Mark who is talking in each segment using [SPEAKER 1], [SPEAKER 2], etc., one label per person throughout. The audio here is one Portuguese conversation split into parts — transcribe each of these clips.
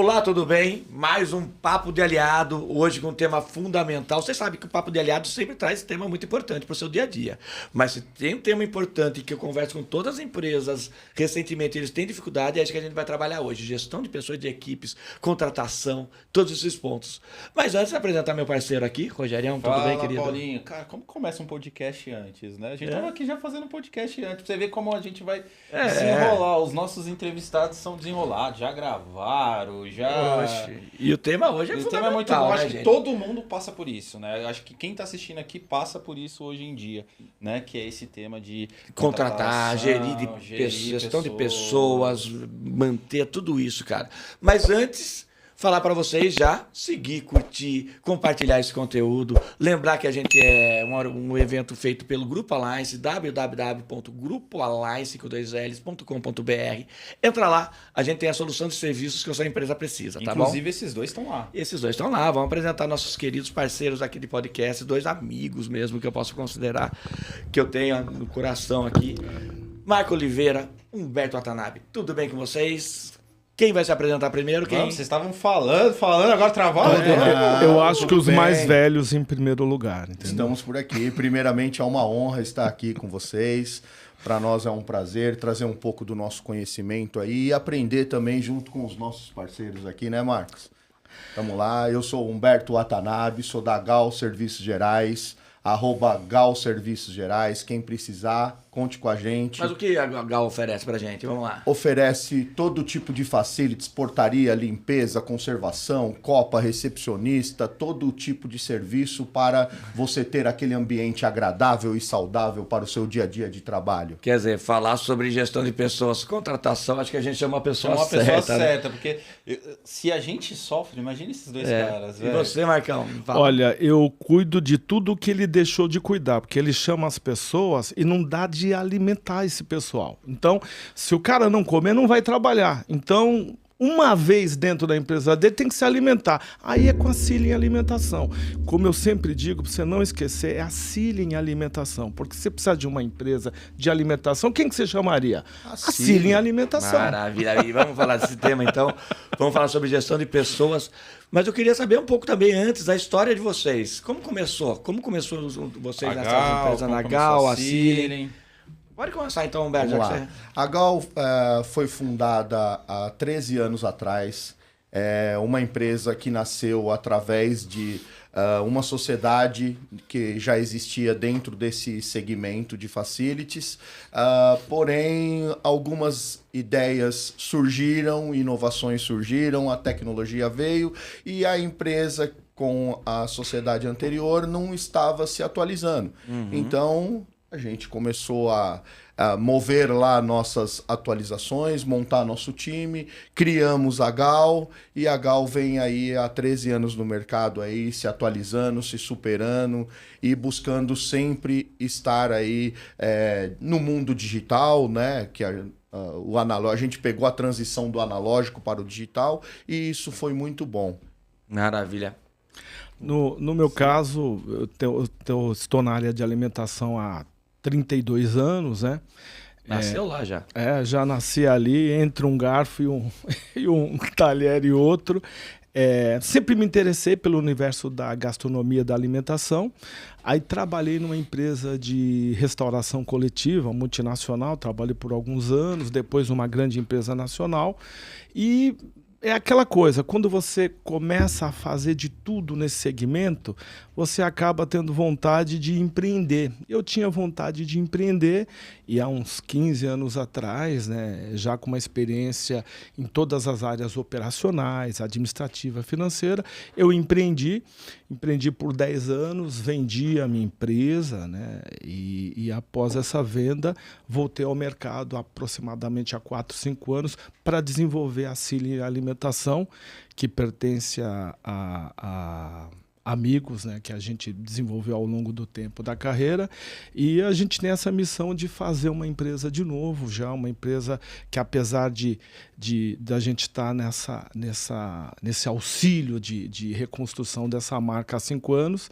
[SPEAKER 1] Olá, tudo bem? Mais um Papo de Aliado, hoje com um tema fundamental. Você sabe que o Papo de Aliado sempre traz tema muito importante para o seu dia a dia. Mas se tem um tema importante que eu converso com todas as empresas, recentemente eles têm dificuldade, é isso que a gente vai trabalhar hoje. Gestão de pessoas, de equipes, contratação, todos esses pontos. Mas antes de apresentar meu parceiro aqui, Rogerião, tudo bem, querido?
[SPEAKER 2] Paulinho, cara, como começa um podcast antes, né? A gente tava aqui já fazendo um podcast antes, pra você ver como a gente vai desenrolar. Os nossos entrevistados são desenrolados, já gravaram, já...
[SPEAKER 1] Oxe. E o tema hoje é fundamental,
[SPEAKER 2] o tema é muito bom,
[SPEAKER 1] né,
[SPEAKER 2] acho que
[SPEAKER 1] gente?
[SPEAKER 2] todo mundo passa por isso, né? Acho que quem tá assistindo aqui passa por isso hoje em dia, né? Que é esse tema de
[SPEAKER 1] contratar, gestão de pessoas, manter tudo isso, cara. Mas antes, falar para vocês já, seguir, curtir, compartilhar esse conteúdo. Lembrar que a gente é um evento feito pelo Grupo Alliance, www.grupoalliance.com.br. Entra lá, a gente tem a solução de serviços que a sua empresa precisa, tá bom?
[SPEAKER 2] Inclusive esses dois estão lá.
[SPEAKER 1] Esses dois estão lá, vamos apresentar nossos queridos parceiros aqui de podcast, dois amigos mesmo que eu posso considerar, que eu tenho no coração aqui. Marco Oliveira, Humberto Watanabe, tudo bem com vocês? Quem vai se apresentar primeiro? Quem?
[SPEAKER 2] Vocês estavam falando, agora travaram.
[SPEAKER 3] Eu acho que os
[SPEAKER 4] bem.
[SPEAKER 3] mais velhos em primeiro lugar, entendeu?
[SPEAKER 4] Estamos por aqui. Primeiramente, é uma honra estar aqui com vocês. Para nós é um prazer trazer um pouco do nosso conhecimento aí e aprender também junto com os nossos parceiros aqui, né, Marcos? Vamos lá, eu sou Humberto Watanabe, sou da Gal Serviços Gerais, @Gal Serviços Gerais. Quem precisar, conte com a gente.
[SPEAKER 1] Mas o que a Gal oferece pra gente? Vamos lá.
[SPEAKER 4] Oferece todo tipo de facilities, portaria, limpeza, conservação, copa, recepcionista, todo tipo de serviço para você ter aquele ambiente agradável e saudável para o seu dia a dia de trabalho.
[SPEAKER 1] Quer dizer, falar sobre gestão de pessoas, contratação, acho que a gente chama a pessoa
[SPEAKER 2] Uma
[SPEAKER 1] certa.
[SPEAKER 2] pessoa
[SPEAKER 1] né?
[SPEAKER 2] certa, porque se a gente sofre, imagina esses dois caras,
[SPEAKER 1] E
[SPEAKER 2] velho.
[SPEAKER 1] você, Marcão? Fala.
[SPEAKER 3] Olha, eu cuido de tudo que ele deixou de cuidar, porque ele chama as pessoas e não dá de alimentar esse pessoal. Então, se o cara não comer, não vai trabalhar. Então, uma vez dentro da empresa dele, tem que se alimentar. Aí é com a Sealing Alimentação. Como eu sempre digo, para você não esquecer, é a Sealing Alimentação. Porque se você precisar de uma empresa de alimentação, quem que você chamaria? A Sealing Alimentação.
[SPEAKER 1] Maravilha. E vamos falar desse tema, então. Vamos falar sobre gestão de pessoas. Mas eu queria saber um pouco também antes da história de vocês. Como começou? Como começou vocês nessa empresa na Gal, a Sealing? Pode começar então, Humberto.
[SPEAKER 4] Vamos lá. A Gal foi fundada há 13 anos atrás. É uma empresa que nasceu através de uma sociedade que já existia dentro desse segmento de facilities. Porém, algumas ideias surgiram, inovações surgiram, a tecnologia veio e a empresa com a sociedade anterior não estava se atualizando. Então, a gente começou a mover lá nossas atualizações, montar nosso time, criamos a Gal e a Gal vem aí há 13 anos no mercado aí, se atualizando, se superando e buscando sempre estar aí no mundo digital, né? Que o analógico, a gente pegou a transição do analógico para o digital e isso foi muito bom.
[SPEAKER 1] Maravilha.
[SPEAKER 3] No meu caso, eu estou na área de alimentação há 32 anos, né?
[SPEAKER 1] Nasceu lá já.
[SPEAKER 3] Já nasci ali, entre um garfo e um talher e outro. Sempre me interessei pelo universo da gastronomia, da alimentação. Aí trabalhei numa empresa de restauração coletiva, multinacional, trabalhei por alguns anos, depois numa grande empresa nacional. E é aquela coisa, quando você começa a fazer de tudo nesse segmento, você acaba tendo vontade de empreender. Eu tinha vontade de empreender e há uns 15 anos atrás, né, já com uma experiência em todas as áreas operacionais, administrativa, financeira, eu empreendi por 10 anos, vendi a minha empresa, né, e após essa venda, voltei ao mercado aproximadamente há 4, 5 anos para desenvolver a Sealing Alimentação, que pertence a amigos, né, que a gente desenvolveu ao longo do tempo da carreira, e a gente tem essa missão de fazer uma empresa de novo, já uma empresa que, apesar de a gente estar nesse auxílio de reconstrução dessa marca há 5 anos,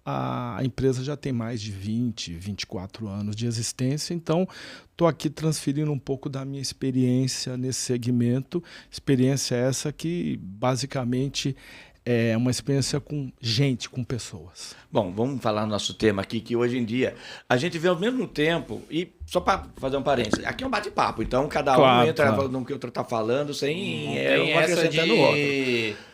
[SPEAKER 3] a empresa já tem mais de 20, 24 anos de existência, então estou aqui transferindo um pouco da minha experiência nesse segmento, experiência essa que basicamente é uma experiência com gente, com pessoas.
[SPEAKER 1] Bom, vamos falar no nosso tema aqui, que hoje em dia a gente vê ao mesmo tempo, e só para fazer um parênteses, aqui é um bate-papo, então cada um entra no que o outro está falando sem um acrescentando o outro.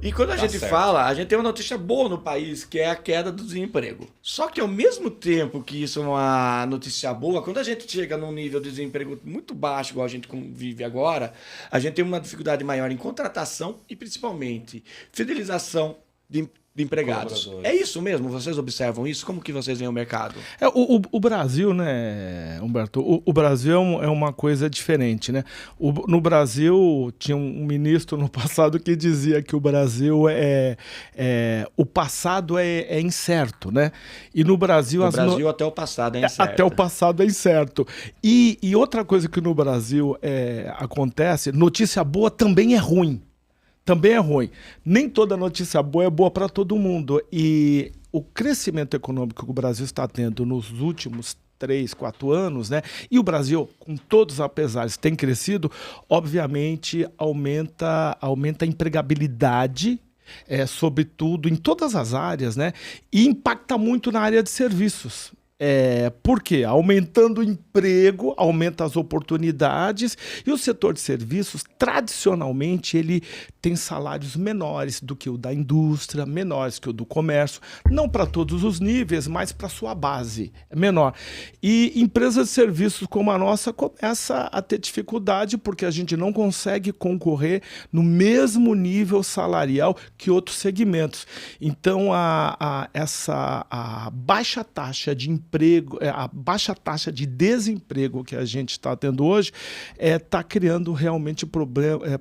[SPEAKER 1] E quando a gente fala, a gente tem uma notícia boa no país, que é a queda do desemprego. Só que ao mesmo tempo que isso é uma notícia boa, quando a gente chega num nível de desemprego muito baixo, igual a gente vive agora, a gente tem uma dificuldade maior em contratação e principalmente fidelização de empregados. É isso mesmo? Vocês observam isso? Como que vocês veem o mercado?
[SPEAKER 3] O Brasil, né, Humberto? O Brasil é uma coisa diferente, né? No Brasil, tinha um ministro no passado que dizia que o Brasil o passado é incerto, né? E no Brasil...
[SPEAKER 1] até o passado é incerto.
[SPEAKER 3] Até o passado é incerto. E outra coisa que no Brasil acontece, notícia boa também é ruim. Também é ruim. Nem toda notícia boa é boa para todo mundo. E o crescimento econômico que o Brasil está tendo nos últimos 3, 4 anos, né? E o Brasil, com todos os apesares, tem crescido, obviamente aumenta a empregabilidade, sobretudo em todas as áreas, né? E impacta muito na área de serviços. Por quê? Aumentando o emprego, aumenta as oportunidades, e o setor de serviços, tradicionalmente, ele tem salários menores do que o da indústria, menores que o do comércio, não para todos os níveis, mas para a sua base, é menor. E empresas de serviços como a nossa começa a ter dificuldade porque a gente não consegue concorrer no mesmo nível salarial que outros segmentos. Então, a baixa taxa de emprego, a baixa taxa de desemprego que a gente está tendo hoje está criando realmente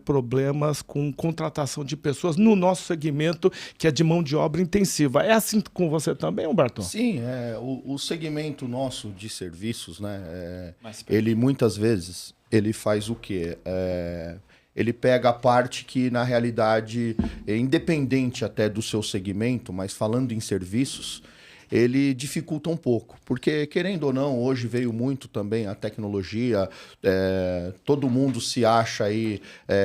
[SPEAKER 3] problemas com contratação de pessoas no nosso segmento, que é de mão de obra intensiva. É assim com você também, Humberto?
[SPEAKER 4] Sim, o segmento nosso de serviços, né, ele muitas vezes ele faz o quê? Ele pega a parte que, na realidade, é independente até do seu segmento, mas falando em serviços, ele dificulta um pouco, porque, querendo ou não, hoje veio muito também a tecnologia, todo mundo se acha aí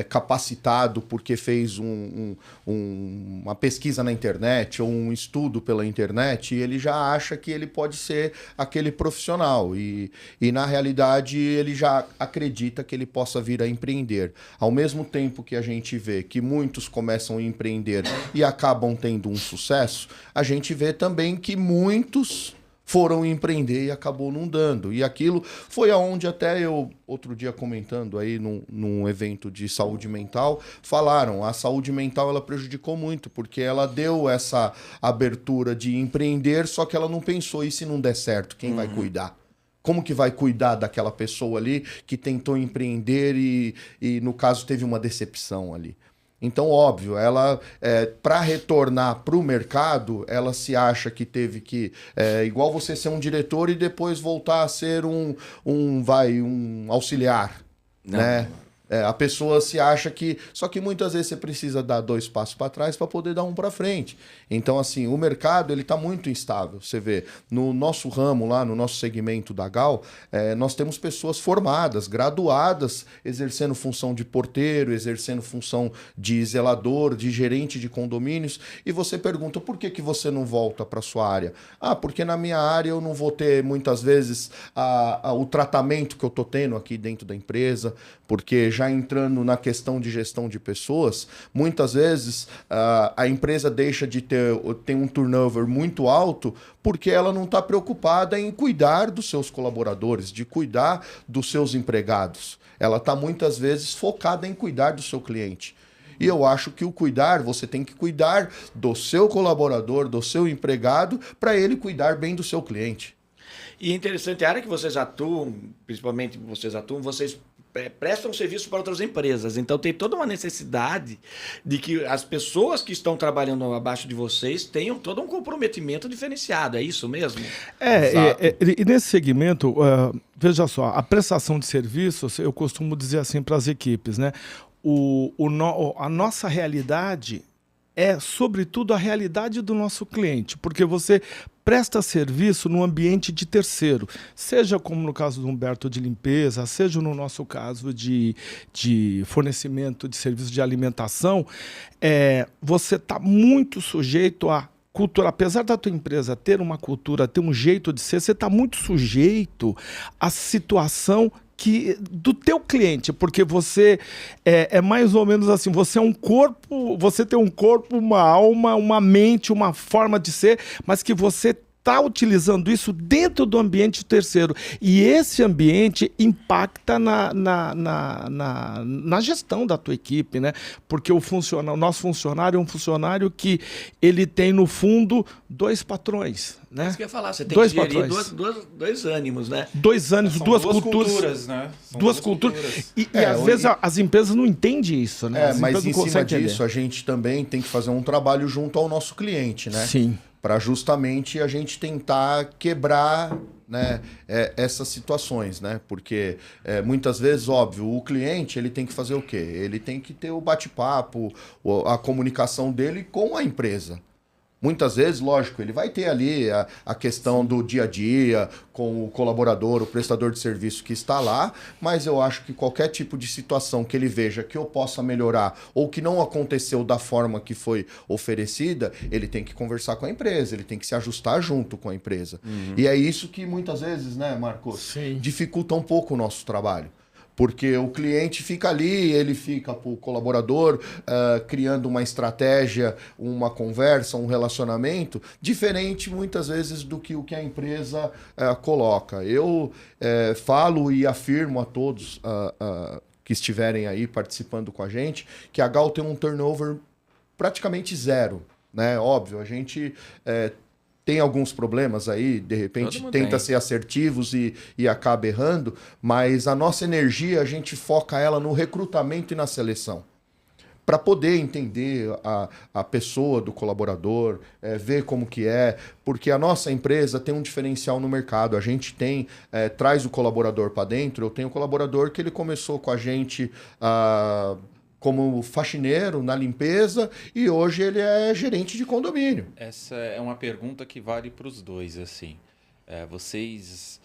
[SPEAKER 4] capacitado porque fez uma pesquisa na internet ou um estudo pela internet, e ele já acha que ele pode ser aquele profissional, e na realidade ele já acredita que ele possa vir a empreender. Ao mesmo tempo que a gente vê que muitos começam a empreender e acabam tendo um sucesso, a gente vê também que muitos foram empreender e acabou não dando. E aquilo foi aonde até eu, outro dia comentando aí num evento de saúde mental, falaram, a saúde mental ela prejudicou muito, porque ela deu essa abertura de empreender, só que ela não pensou, e se não der certo, quem vai cuidar? Como que vai cuidar daquela pessoa ali que tentou empreender e no caso, teve uma decepção ali? Então, óbvio, ela, para retornar para o mercado, ela se acha que teve que... igual você ser um diretor e depois voltar a ser um auxiliar, não, né? A pessoa se acha que... Só que muitas vezes você precisa dar 2 passos para trás para poder dar um para frente. Então, assim, o mercado ele está muito instável. Você vê, no nosso ramo lá, no nosso segmento da Gal, nós temos pessoas formadas, graduadas, exercendo função de porteiro, exercendo função de zelador, de gerente de condomínios. E você pergunta, por que você não volta para sua área? Ah, porque na minha área eu não vou ter, muitas vezes, o tratamento que eu estou tendo aqui dentro da empresa, porque já entrando na questão de gestão de pessoas, muitas vezes a empresa deixa de ter um turnover muito alto porque ela não está preocupada em cuidar dos seus colaboradores, de cuidar dos seus empregados. Ela está muitas vezes focada em cuidar do seu cliente. E eu acho que você tem que cuidar do seu colaborador, do seu empregado, para ele cuidar bem do seu cliente.
[SPEAKER 1] E é interessante, a área que vocês atuam, principalmente vocês prestam serviço para outras empresas. Então, tem toda uma necessidade de que as pessoas que estão trabalhando abaixo de vocês tenham todo um comprometimento diferenciado. É isso mesmo?
[SPEAKER 3] E nesse segmento, veja só, a prestação de serviços, eu costumo dizer assim para as equipes, né? A nossa realidade é, sobretudo, a realidade do nosso cliente, porque você presta serviço no ambiente de terceiro, seja como no caso do Humberto de limpeza, seja no nosso caso de fornecimento de serviço de alimentação, você está muito sujeito a cultura. Apesar da tua empresa ter uma cultura, ter um jeito de ser, você está muito sujeito à situação do teu cliente, porque você é mais ou menos assim, você é um corpo, você tem um corpo, uma alma, uma mente, uma forma de ser, mas que você está utilizando isso dentro do ambiente terceiro. E esse ambiente impacta na gestão da tua equipe, né? Porque o nosso funcionário é um funcionário que ele tem, no fundo, 2 patrões. Né?
[SPEAKER 1] Isso que eu ia falar, você tem que gerir dois ânimos, né?
[SPEAKER 3] 2 ânimos, duas culturas,
[SPEAKER 2] né?
[SPEAKER 3] Duas culturas. E às vezes as empresas não entendem isso, né?
[SPEAKER 4] Mas em cima disso, a gente também tem que fazer um trabalho junto ao nosso cliente, né?
[SPEAKER 3] Sim.
[SPEAKER 4] Para justamente a gente tentar quebrar, né, essas situações, né? Porque muitas vezes, óbvio, o cliente ele tem que fazer o quê? Ele tem que ter o bate-papo, a comunicação dele com a empresa. Muitas vezes, lógico, ele vai ter ali a questão do dia a dia, com o colaborador, o prestador de serviço que está lá, mas eu acho que qualquer tipo de situação que ele veja que eu possa melhorar ou que não aconteceu da forma que foi oferecida, ele tem que conversar com a empresa, ele tem que se ajustar junto com a empresa. E é isso que muitas vezes, né, Marcos,
[SPEAKER 3] Sim,
[SPEAKER 4] dificulta um pouco o nosso trabalho. Porque o cliente fica ali, ele fica para o colaborador criando uma estratégia, uma conversa, um relacionamento, diferente muitas vezes do que o que a empresa coloca. Eu falo e afirmo a todos que estiverem aí participando com a gente que a Gal tem um turnover praticamente 0. Né? Óbvio, a gente tem alguns problemas aí, de repente tenta ser assertivos e acaba errando, mas a nossa energia, a gente foca ela no recrutamento e na seleção. Para poder entender a pessoa do colaborador, ver como que é, porque a nossa empresa tem um diferencial no mercado. A gente traz o colaborador para dentro. Eu tenho um colaborador que ele começou com a gente como faxineiro na limpeza e hoje ele é gerente de condomínio.
[SPEAKER 2] Essa é uma pergunta que vale para os dois, assim. Vocês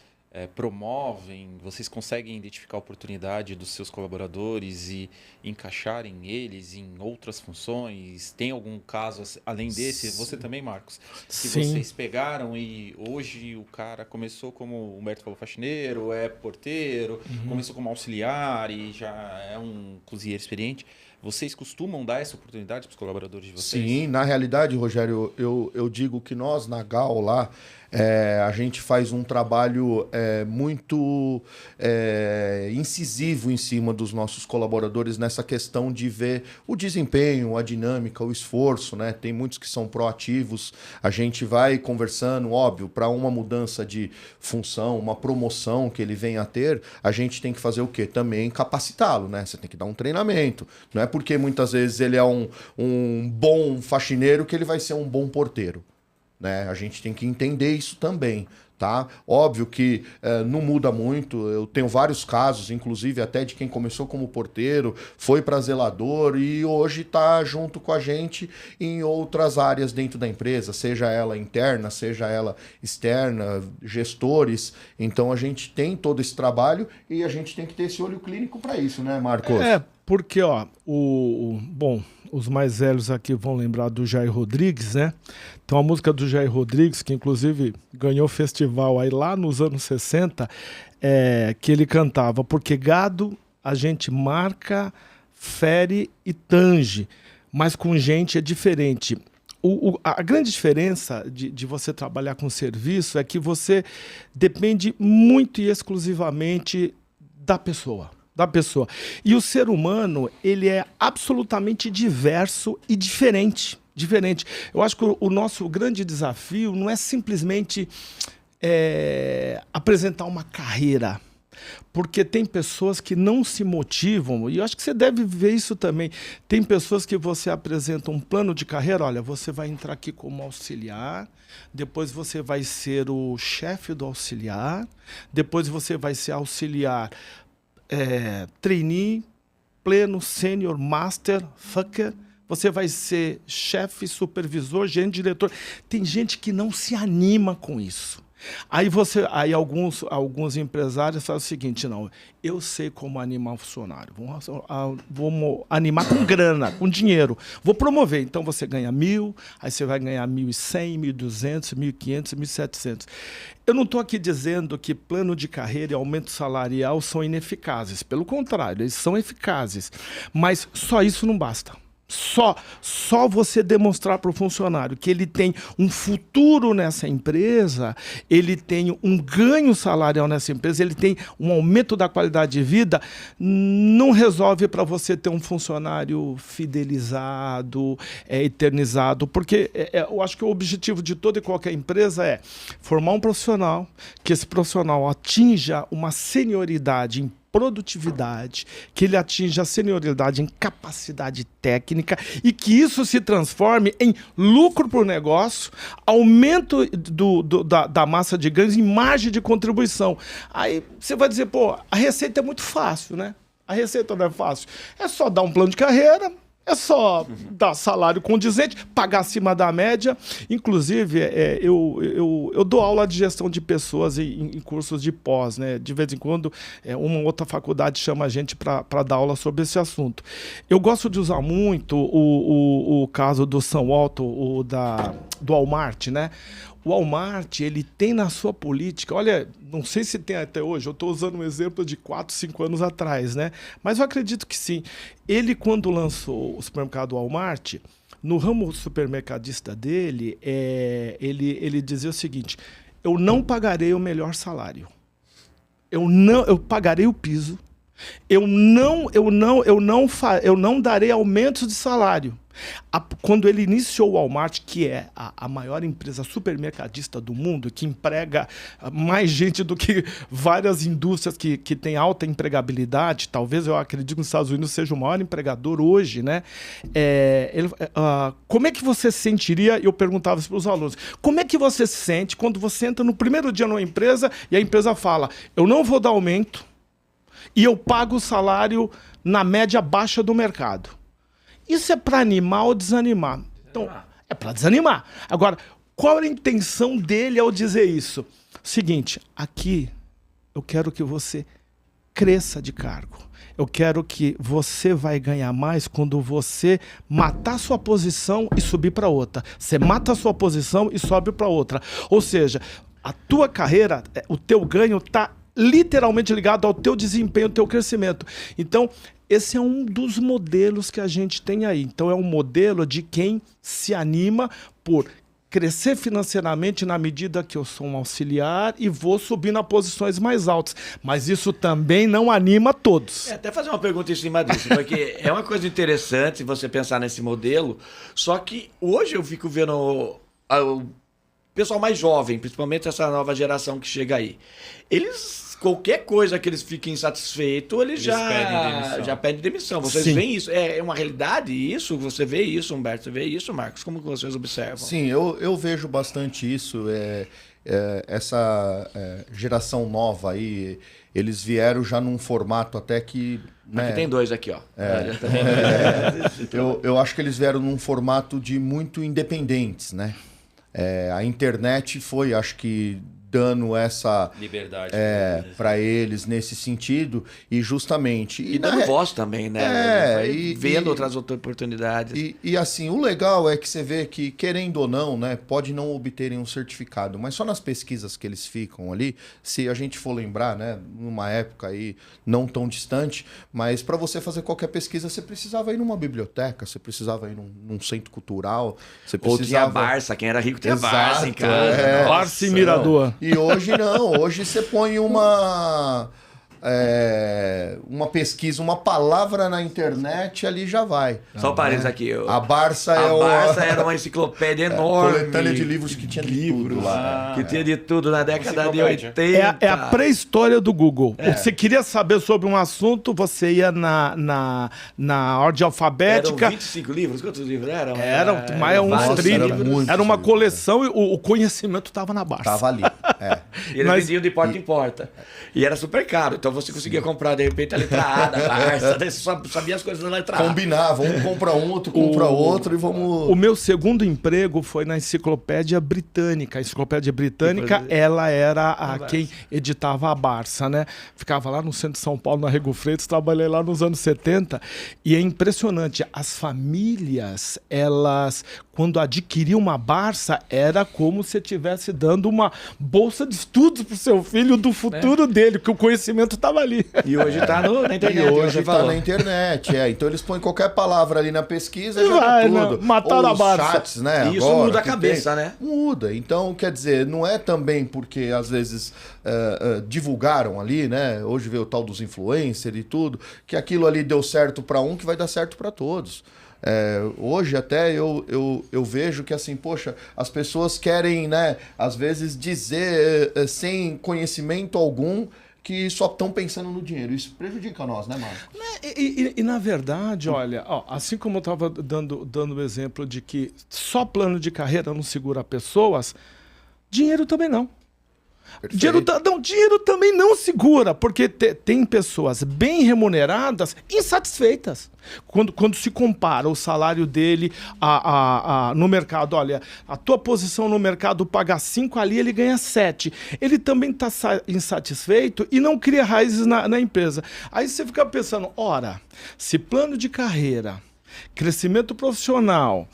[SPEAKER 2] promovem, vocês conseguem identificar a oportunidade dos seus colaboradores e encaixarem eles em outras funções? Tem algum caso além desse? Você também, Marcos? Que
[SPEAKER 3] Sim.
[SPEAKER 2] vocês pegaram e hoje o cara começou como o Humberto falou, faxineiro, porteiro, começou como auxiliar e já é um cozinheiro experiente. Vocês costumam dar essa oportunidade para os colaboradores de vocês?
[SPEAKER 4] Sim, na realidade, Rogério, eu digo que nós, na Gal, lá, a gente faz um trabalho muito incisivo em cima dos nossos colaboradores nessa questão de ver o desempenho, a dinâmica, o esforço, né? Tem muitos que são proativos, a gente vai conversando, óbvio, para uma mudança de função, uma promoção que ele venha a ter, a gente tem que fazer o quê? Também capacitá-lo, né? Você tem que dar um treinamento, não é porque muitas vezes ele é um bom faxineiro que ele vai ser um bom porteiro. Né? A gente tem que entender isso também, tá? Óbvio que não muda muito, eu tenho vários casos, inclusive até de quem começou como porteiro, foi para zelador e hoje está junto com a gente em outras áreas dentro da empresa, seja ela interna, seja ela externa, gestores. Então a gente tem todo esse trabalho e a gente tem que ter esse olho clínico para isso, né, Marcos?
[SPEAKER 3] Porque, ó, bom, os mais velhos aqui vão lembrar do Jair Rodrigues, né? Tem uma música do Jair Rodrigues, que inclusive ganhou festival aí lá nos anos 60, que ele cantava, porque gado a gente marca, fere e tange, mas com gente é diferente. A grande diferença de você trabalhar com serviço é que você depende muito e exclusivamente da pessoa. E o ser humano, ele é absolutamente diverso e diferente. Eu acho que o nosso grande desafio não é simplesmente apresentar uma carreira, porque tem pessoas que não se motivam, e eu acho que você deve ver isso também. Tem pessoas que você apresenta um plano de carreira, olha, você vai entrar aqui como auxiliar, depois você vai ser o chefe do auxiliar, depois você vai ser auxiliar trainee, pleno, sênior, master, fucker, Você vai ser chefe, supervisor, gerente, diretor. Tem gente que não se anima com isso. Aí alguns empresários falam o seguinte: não, eu sei como animar um funcionário. Vamos animar com grana, com dinheiro. Vou promover. Então você ganha 1.000, aí você vai ganhar 1.100, 1.200, 1.500, 1.700. Eu não estou aqui dizendo que plano de carreira e aumento salarial são ineficazes. Pelo contrário, eles são eficazes. Mas só isso não basta. Só você demonstrar para o funcionário que ele tem um futuro nessa empresa, ele tem um ganho salarial nessa empresa, ele tem um aumento da qualidade de vida, não resolve para você ter um funcionário fidelizado, eternizado, porque eu acho que o objetivo de toda e qualquer empresa é formar um profissional, que esse profissional atinja uma senioridade em produtividade, que ele atinja a senioridade em capacidade técnica e que isso se transforme em lucro para o negócio, aumento da massa de ganhos e margem de contribuição. Aí você vai dizer, pô, a receita é muito fácil, né? A receita não é fácil. É só dar um plano de carreira, é só dar salário condizente, pagar acima da média. Inclusive, eu dou aula de gestão de pessoas em cursos de pós, né? De vez em quando, uma outra faculdade chama a gente para dar aula sobre esse assunto. Eu gosto de usar muito o caso do Sam Walton, do Walmart, né? O Walmart, ele tem na sua política, olha, não sei se tem até hoje, eu estou usando um exemplo de 4, 5 anos atrás, né? Mas eu acredito que sim. Ele, quando lançou o supermercado Walmart, no ramo supermercadista dele, ele dizia o seguinte: eu não pagarei o melhor salário. Eu pagarei o piso. Eu não darei aumentos de salário. Quando ele iniciou o Walmart, que é a maior empresa supermercadista do mundo, que emprega mais gente do que várias indústrias que têm alta empregabilidade, talvez eu acredito que os Estados Unidos seja o maior empregador hoje, né? Como é que você se sentiria? Eu perguntava isso para os alunos. Como é que você se sente quando você entra no primeiro dia numa empresa e a empresa fala: eu não vou dar aumento e eu pago o salário na média baixa do mercado? Isso é para animar ou desanimar? Então, é para desanimar. Agora, qual era a intenção dele ao dizer isso? Seguinte, aqui eu quero que você cresça de cargo. Eu quero que você vai ganhar mais quando você matar sua posição e subir para outra. Você mata a sua posição e sobe para outra. Ou seja, a tua carreira, o teu ganho está literalmente ligado ao teu desempenho, ao teu crescimento. Então, esse é um dos modelos que a gente tem aí. Então, é um modelo de quem se anima por crescer financeiramente na medida que eu sou um auxiliar e vou subir nas posições mais altas. Mas isso também não anima todos.
[SPEAKER 1] Até fazer uma pergunta em cima disso, porque é uma coisa interessante você pensar nesse modelo, só que hoje eu fico vendo o pessoal mais jovem, principalmente essa nova geração que chega aí. Qualquer coisa que eles fiquem insatisfeitos, eles já pedem demissão. Vocês veem isso? É uma realidade isso? Você vê isso, Humberto? Você vê isso, Marcos? Como que vocês observam?
[SPEAKER 4] Sim, eu vejo bastante isso. Essa geração nova aí, eles vieram já num formato até que...
[SPEAKER 1] Né? Aqui tem dois aqui, ó.
[SPEAKER 4] Eu acho que eles vieram num formato de muito independentes, né? A internet foi, acho que, dando essa
[SPEAKER 2] liberdade
[SPEAKER 4] para eles nesse sentido, e justamente...
[SPEAKER 1] E dando voz também, né? Vendo outras oportunidades.
[SPEAKER 4] E assim, o legal é que você vê que, querendo ou não, né, pode não obterem um certificado, mas só nas pesquisas que eles ficam ali, se a gente for lembrar, né, numa época aí não tão distante, mas para você fazer qualquer pesquisa, você precisava ir numa biblioteca, você precisava ir num centro cultural, você precisava...
[SPEAKER 1] Ou tinha Barça, quem era rico tinha Barça em casa.
[SPEAKER 3] Barça e Mirador.
[SPEAKER 4] E hoje não, hoje você põe uma pesquisa, uma palavra na internet, ali já vai.
[SPEAKER 1] Só um parênteses aqui.
[SPEAKER 4] A Barça
[SPEAKER 1] era uma enciclopédia enorme.
[SPEAKER 4] Coletânea de livros que tinha de tudo lá.
[SPEAKER 1] Que tinha de tudo na década de 80.
[SPEAKER 3] É a pré-história do Google. Você queria saber sobre um assunto, você ia na ordem alfabética.
[SPEAKER 1] Eram 25 livros? Quantos livros eram?
[SPEAKER 3] Eram mais uns 30. Era uma coleção e o conhecimento estava na Barça.
[SPEAKER 4] Estava ali.
[SPEAKER 1] E eles vendiam de porta em porta. E era super caro. Então Então você conseguia comprar, de repente, a letra A da Barça, daí você sabia as coisas da letra A.
[SPEAKER 4] Combinava, um compra um, outro compra outro e vamos...
[SPEAKER 3] O meu segundo emprego foi na Enciclopédia Britânica. A Enciclopédia Britânica, ela era quem editava a Barça, né? Ficava lá no centro de São Paulo, na Rego Freitas, trabalhei lá nos anos 70. E é impressionante, as famílias, elas, quando adquiriam uma Barça, era como se estivesse dando uma bolsa de estudos pro seu filho do futuro dele, que o conhecimento estava ali.
[SPEAKER 1] E hoje está na internet.
[SPEAKER 4] E hoje está na internet, Então eles põem qualquer palavra ali na pesquisa e já dá tudo.
[SPEAKER 3] Não, mataram a Barça.
[SPEAKER 4] Chats, né?
[SPEAKER 1] E isso
[SPEAKER 4] agora,
[SPEAKER 1] muda a cabeça, né?
[SPEAKER 4] Muda. Então, quer dizer, não é também porque às vezes divulgaram ali, né? Hoje vê o tal dos influencers e tudo, que aquilo ali deu certo para um que vai dar certo para todos. Hoje até eu vejo que assim, poxa, as pessoas querem, né, às vezes dizer sem conhecimento algum que só estão pensando no dinheiro. Isso prejudica nós, né, Marcos?
[SPEAKER 3] E na verdade, olha, assim como eu estava dando o exemplo de que só plano de carreira não segura pessoas, dinheiro também não. Dinheiro também não segura, porque tem pessoas bem remuneradas insatisfeitas. Quando se compara o salário dele no mercado, olha, a tua posição no mercado paga 5, ali ele ganha 7. Ele também está insatisfeito e não cria raízes na empresa. Aí você fica pensando, ora, se plano de carreira, crescimento profissional,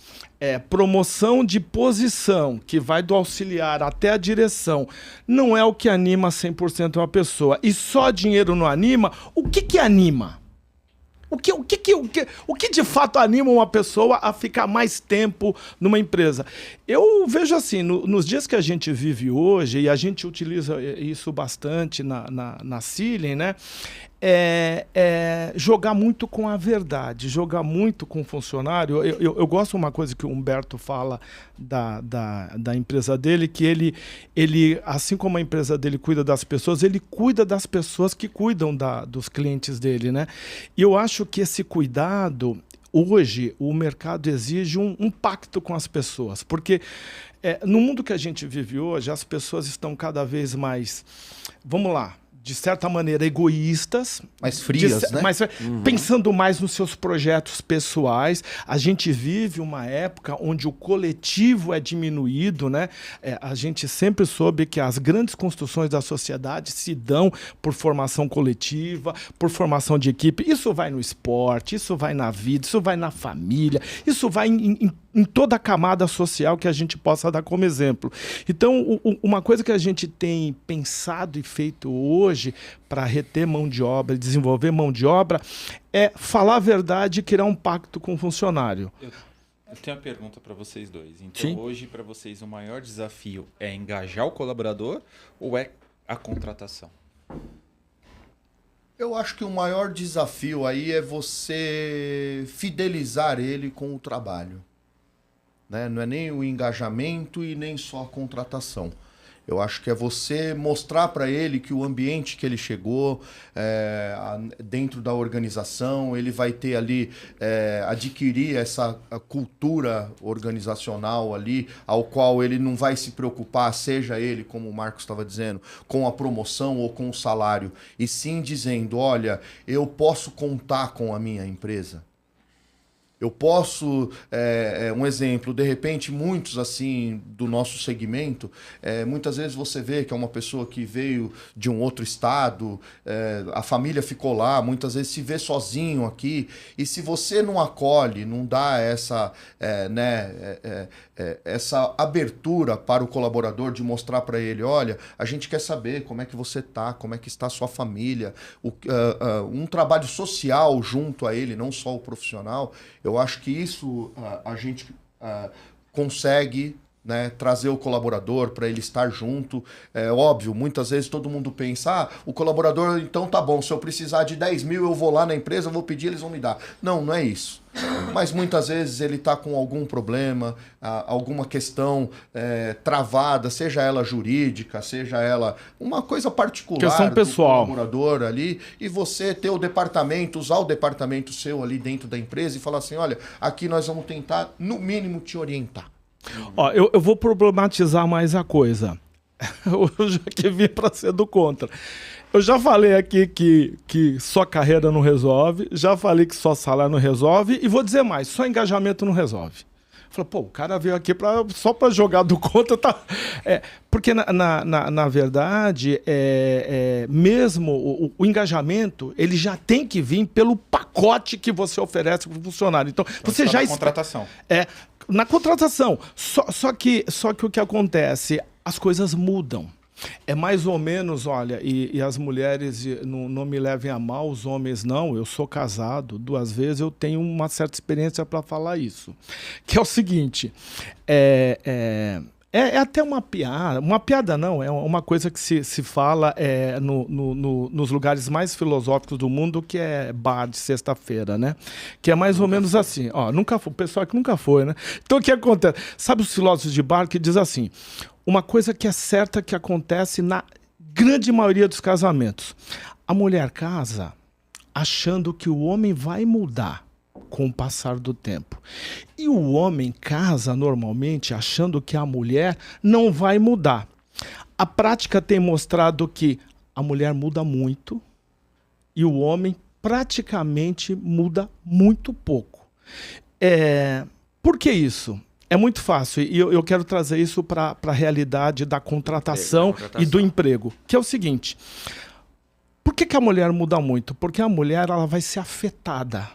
[SPEAKER 3] promoção de posição, que vai do auxiliar até a direção, não é o que anima 100% uma pessoa. E só dinheiro não anima. O que anima? O que de fato anima uma pessoa a ficar mais tempo numa empresa? Eu vejo assim, nos dias que a gente vive hoje, e a gente utiliza isso bastante na Silem, né? Jogar muito com a verdade, jogar muito com o funcionário. Eu gosto de uma coisa que o Humberto fala da empresa dele, que ele, assim como a empresa dele cuida das pessoas, ele cuida das pessoas que cuidam dos clientes dele, né? E eu acho que esse cuidado, hoje, o mercado exige um pacto com as pessoas, porque no mundo que a gente vive hoje, as pessoas estão cada vez mais, vamos lá, de certa maneira, egoístas.
[SPEAKER 4] Mais frias, né?
[SPEAKER 3] Pensando mais nos seus projetos pessoais. A gente vive uma época onde o coletivo é diminuído, né? A gente sempre soube que as grandes construções da sociedade se dão por formação coletiva, por formação de equipe. Isso vai no esporte, isso vai na vida, isso vai na família, isso vai em toda a camada social que a gente possa dar como exemplo. Então, uma coisa que a gente tem pensado e feito hoje para reter mão de obra e desenvolver mão de obra é falar a verdade e criar um pacto com o funcionário.
[SPEAKER 2] Eu tenho uma pergunta para vocês dois. Então,
[SPEAKER 3] Sim.
[SPEAKER 2] Hoje, para vocês, o maior desafio é engajar o colaborador ou é a contratação?
[SPEAKER 4] Eu acho que o maior desafio aí é você fidelizar ele com o trabalho. Né? Não é nem o engajamento e nem só a contratação. Eu acho que é você mostrar para ele que o ambiente que ele chegou, dentro da organização, ele vai ter ali, adquirir essa cultura organizacional ali, ao qual ele não vai se preocupar, seja ele, como o Marcos estava dizendo, com a promoção ou com o salário, e sim dizendo, olha, eu posso contar com a minha empresa. Eu posso, um exemplo, de repente, muitos assim do nosso segmento, muitas vezes você vê que é uma pessoa que veio de um outro estado, a família ficou lá, muitas vezes se vê sozinho aqui, e se você não acolhe, não dá essa, essa abertura para o colaborador de mostrar para ele, olha, a gente quer saber como é que você está, como é que está a sua família, um trabalho social junto a ele, não só o profissional. Eu acho que isso a gente consegue, né, trazer o colaborador para ele estar junto. É óbvio, muitas vezes todo mundo pensa, o colaborador, então tá bom, se eu precisar de 10 mil, eu vou lá na empresa, eu vou pedir, eles vão me dar. Não, não é isso. Mas muitas vezes ele está com algum problema, alguma questão travada, seja ela jurídica, seja ela uma coisa particular,
[SPEAKER 3] questão pessoal,
[SPEAKER 4] do colaborador ali, e você ter o departamento, usar o departamento seu ali dentro da empresa e falar assim, olha, aqui nós vamos tentar, no mínimo, te orientar.
[SPEAKER 3] Ó, eu vou problematizar mais a coisa. Eu já que vim para ser do contra. Eu já falei aqui que só carreira não resolve, já falei que só salário não resolve, e vou dizer mais, só engajamento não resolve. Falei, pô, o cara veio aqui só para jogar do conta. Tá? Porque, na verdade, mesmo o engajamento, ele já tem que vir pelo pacote que você oferece para o funcionário. Então você já...
[SPEAKER 2] Na contratação.
[SPEAKER 3] Na contratação. Só que o que acontece, as coisas mudam. É mais ou menos, olha, e as mulheres não me levem a mal, os homens não, eu sou casado 2 vezes, eu tenho uma certa experiência para falar isso. Que é o seguinte, é até uma piada não, é uma coisa que se fala nos lugares mais filosóficos do mundo, que é bar de sexta-feira, né? Que é mais ou menos assim, ó, nunca foi, o pessoal que nunca foi, né? Então o que acontece? Sabe os filósofos de bar que diz assim, uma coisa que é certa que acontece na grande maioria dos casamentos. A mulher casa achando que o homem vai mudar com o passar do tempo. E o homem casa normalmente achando que a mulher não vai mudar. A prática tem mostrado que a mulher muda muito e o homem praticamente muda muito pouco. Por que isso? É muito fácil, e eu quero trazer isso para a realidade da contratação e do emprego, que é o seguinte, por que a mulher muda muito? Porque a mulher ela vai ser afetada,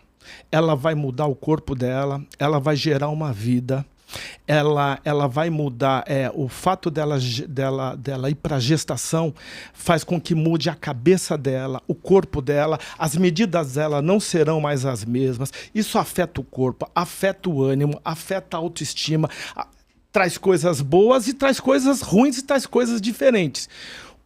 [SPEAKER 3] ela vai mudar o corpo dela, ela vai gerar uma vida, ela vai mudar, o fato dela ir para a gestação faz com que mude a cabeça dela, o corpo dela, as medidas dela não serão mais as mesmas, isso afeta o corpo, afeta o ânimo, afeta a autoestima, traz coisas boas e traz coisas ruins e traz coisas diferentes.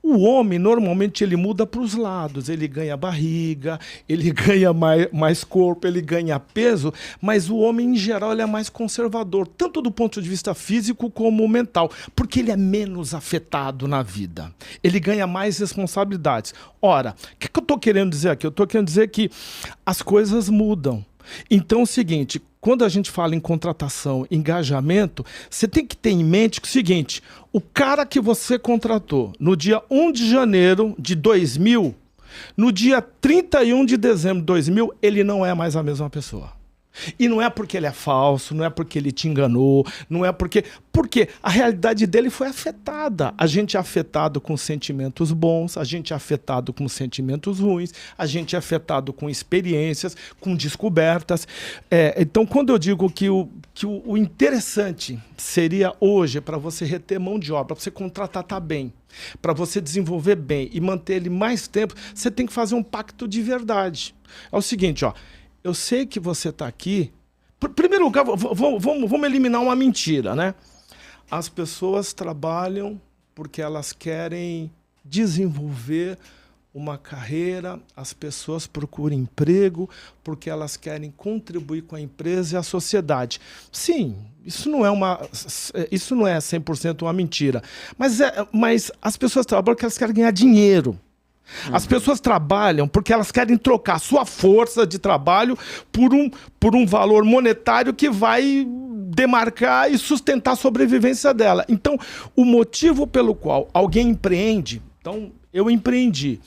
[SPEAKER 3] O homem, normalmente, ele muda para os lados. Ele ganha barriga, ele ganha mais corpo, ele ganha peso, mas o homem, em geral, ele é mais conservador, tanto do ponto de vista físico como mental, porque ele é menos afetado na vida. Ele ganha mais responsabilidades. Ora, o que eu estou querendo dizer aqui? Eu estou querendo dizer que as coisas mudam. Então é o seguinte, quando a gente fala em contratação, engajamento, você tem que ter em mente o seguinte, o cara que você contratou no dia 1 de janeiro de 2000, no dia 31 de dezembro de 2000, ele não é mais a mesma pessoa. E não é porque ele é falso, não é porque ele te enganou, não é porque a realidade dele foi afetada. A gente é afetado com sentimentos bons, a gente é afetado com sentimentos ruins, a gente é afetado com experiências, com descobertas. Então, quando eu digo que o interessante seria hoje para você reter mão de obra, para você contratar bem, para você desenvolver bem e manter ele mais tempo, você tem que fazer um pacto de verdade. É o seguinte, ó. Eu sei que você está aqui... Em primeiro lugar, vamos eliminar uma mentira, né? As pessoas trabalham porque elas querem desenvolver uma carreira, as pessoas procuram emprego porque elas querem contribuir com a empresa e a sociedade. Sim, isso não é 100% uma mentira, mas as pessoas trabalham porque elas querem ganhar dinheiro. As pessoas trabalham porque elas querem trocar sua força de trabalho por um valor monetário que vai demarcar e sustentar a sobrevivência dela. Então, o motivo pelo qual alguém empreende, então, eu empreendi.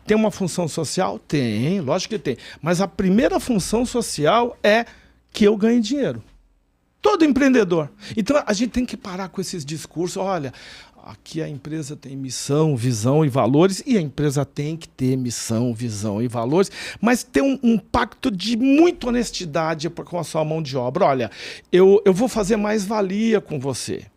[SPEAKER 3] Tem uma função social? Tem, lógico que tem. Mas a primeira função social é que eu ganhe dinheiro. Todo empreendedor. Então, a gente tem que parar com esses discursos. Olha, aqui a empresa tem missão, visão e valores, e a empresa tem que ter missão, visão e valores, mas ter um pacto de muita honestidade com a sua mão de obra. Olha, eu vou fazer mais-valia com você.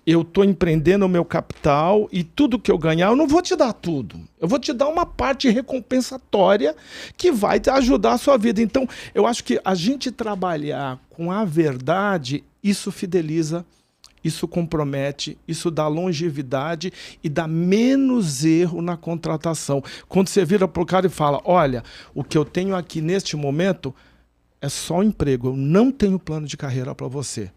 [SPEAKER 3] Eu estou empreendendo o meu capital e tudo que eu ganhar, eu não vou te dar tudo. Eu vou te dar uma parte recompensatória que vai ajudar a sua vida. Então, eu acho que a gente trabalhar com a verdade, isso fideliza, isso compromete, isso dá longevidade e dá menos erro na contratação. Quando você vira para o cara e fala, olha, o que eu tenho aqui neste momento é só um emprego, eu não tenho plano de carreira para você.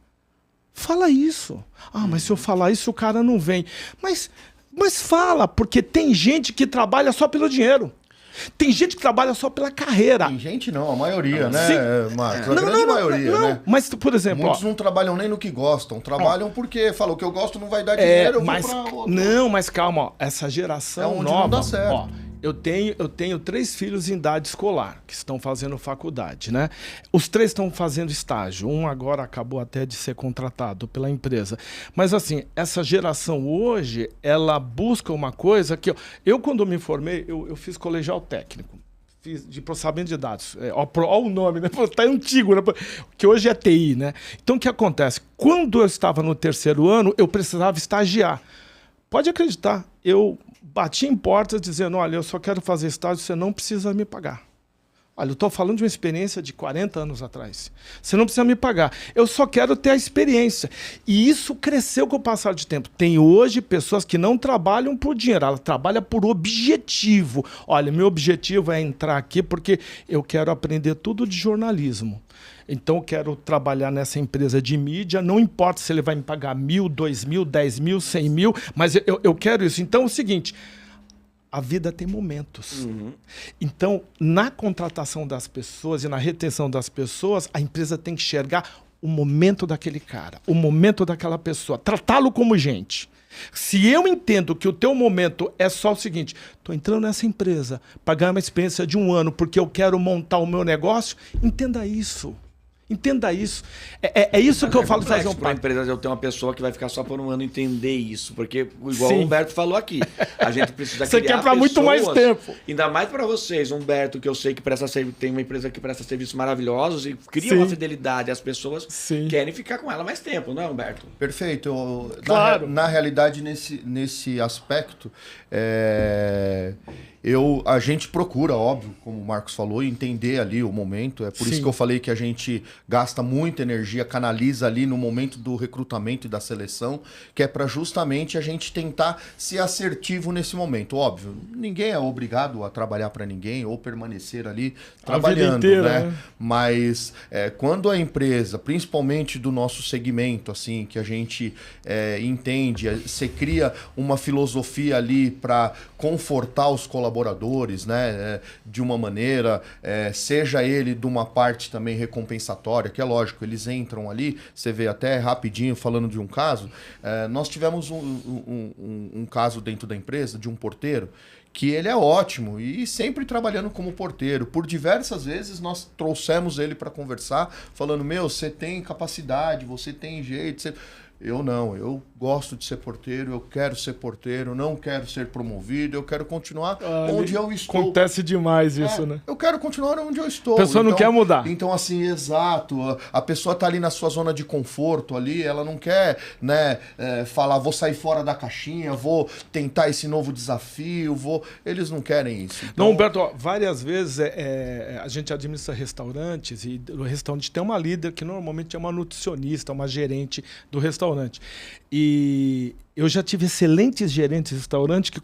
[SPEAKER 3] Fala isso. Mas se eu falar isso, o cara não vem. Mas fala, porque tem gente que trabalha só pelo dinheiro. Tem gente que trabalha só pela carreira.
[SPEAKER 4] Tem gente não, a maioria, né,
[SPEAKER 3] Sim.
[SPEAKER 4] Marcos? A grande maioria, né?
[SPEAKER 3] Mas, por exemplo...
[SPEAKER 4] Muitos não trabalham nem no que gostam, trabalham porque falam, o que eu gosto não vai dar dinheiro, eu vou pra outro.
[SPEAKER 3] Não, mas calma, ó, essa geração
[SPEAKER 4] onde
[SPEAKER 3] nova...
[SPEAKER 4] não dá certo.
[SPEAKER 3] Ó, eu tenho 3 filhos em idade escolar, que estão fazendo faculdade, né? Os 3 estão fazendo estágio. Um agora acabou até de ser contratado pela empresa. Mas, assim, essa geração hoje, ela busca uma coisa que... Eu quando me formei, eu fiz colegial técnico. Fiz de processamento de dados. Olha o nome, né? Tá antigo, né? Que hoje é TI, né? Então, o que acontece? Quando eu estava no 3º ano, eu precisava estagiar. Pode acreditar, eu bati em portas dizendo, olha, eu só quero fazer estágio, você não precisa me pagar. Olha, eu estou falando de uma experiência de 40 anos atrás. Você não precisa me pagar. Eu só quero ter a experiência. E isso cresceu com o passar de tempo. Tem hoje pessoas que não trabalham por dinheiro, ela trabalha por objetivo. Olha, meu objetivo é entrar aqui porque eu quero aprender tudo de jornalismo. Então eu quero trabalhar nessa empresa de mídia, não importa se ele vai me pagar 1.000, 2.000, 10.000, 100.000, mas eu quero isso. Então é o seguinte, a vida tem momentos. Então, na contratação das pessoas e na retenção das pessoas, a empresa tem que enxergar o momento daquele cara, o momento daquela pessoa, tratá-lo como gente. Se eu entendo que o teu momento é só o seguinte, estou entrando nessa empresa para ganhar uma experiência de 1 ano porque eu quero montar o meu negócio, entenda isso. Entenda isso. É isso que eu falo de fazer um
[SPEAKER 1] para
[SPEAKER 3] pacto.
[SPEAKER 1] empresa eu ter uma pessoa que vai ficar só por 1 ano entender isso, porque igual
[SPEAKER 3] Sim.
[SPEAKER 1] o Humberto falou aqui, a gente precisa
[SPEAKER 3] Você
[SPEAKER 1] criar
[SPEAKER 3] quer para muito mais tempo.
[SPEAKER 1] Ainda mais para vocês, Humberto, que eu sei que tem uma empresa que presta serviços maravilhosos e cria
[SPEAKER 3] Sim.
[SPEAKER 1] uma fidelidade, as pessoas
[SPEAKER 3] Sim.
[SPEAKER 1] querem ficar com ela mais tempo, não é, Humberto?
[SPEAKER 4] Perfeito.
[SPEAKER 3] Claro.
[SPEAKER 4] Na realidade, nesse aspecto, a gente procura, óbvio, como o Marcos falou, entender ali o momento. É por isso que eu falei que a gente gasta muita energia, canaliza ali no momento do recrutamento e da seleção, que é para justamente a gente tentar ser assertivo nesse momento. Óbvio, ninguém é obrigado a trabalhar para ninguém ou permanecer ali trabalhando,
[SPEAKER 3] inteira,
[SPEAKER 4] né? Mas quando a empresa, principalmente do nosso segmento, assim, que a gente entende, você cria uma filosofia ali para confortar os colaboradores, né, de uma maneira, seja ele de uma parte também recompensatória, que é lógico, eles entram ali, você vê até rapidinho falando de um caso, nós tivemos um caso dentro da empresa de um porteiro, que ele é ótimo e sempre trabalhando como porteiro. Por diversas vezes nós trouxemos ele para conversar, falando, você tem capacidade, você tem jeito, Eu não, eu gosto de ser porteiro, eu quero ser porteiro, não quero ser promovido, eu quero continuar onde eu estou.
[SPEAKER 3] Acontece demais isso, né?
[SPEAKER 4] Eu quero continuar onde eu estou.
[SPEAKER 3] A pessoa não quer mudar.
[SPEAKER 4] Então, assim, exato. A pessoa está ali na sua zona de conforto ali, ela não quer, né, falar, vou sair fora da caixinha, vou tentar esse novo desafio, Eles não querem isso. Então...
[SPEAKER 3] Não, Humberto, várias vezes a gente administra restaurantes e no restaurante tem uma líder que normalmente é uma nutricionista, uma gerente do restaurante. E eu já tive excelentes gerentes de restaurante que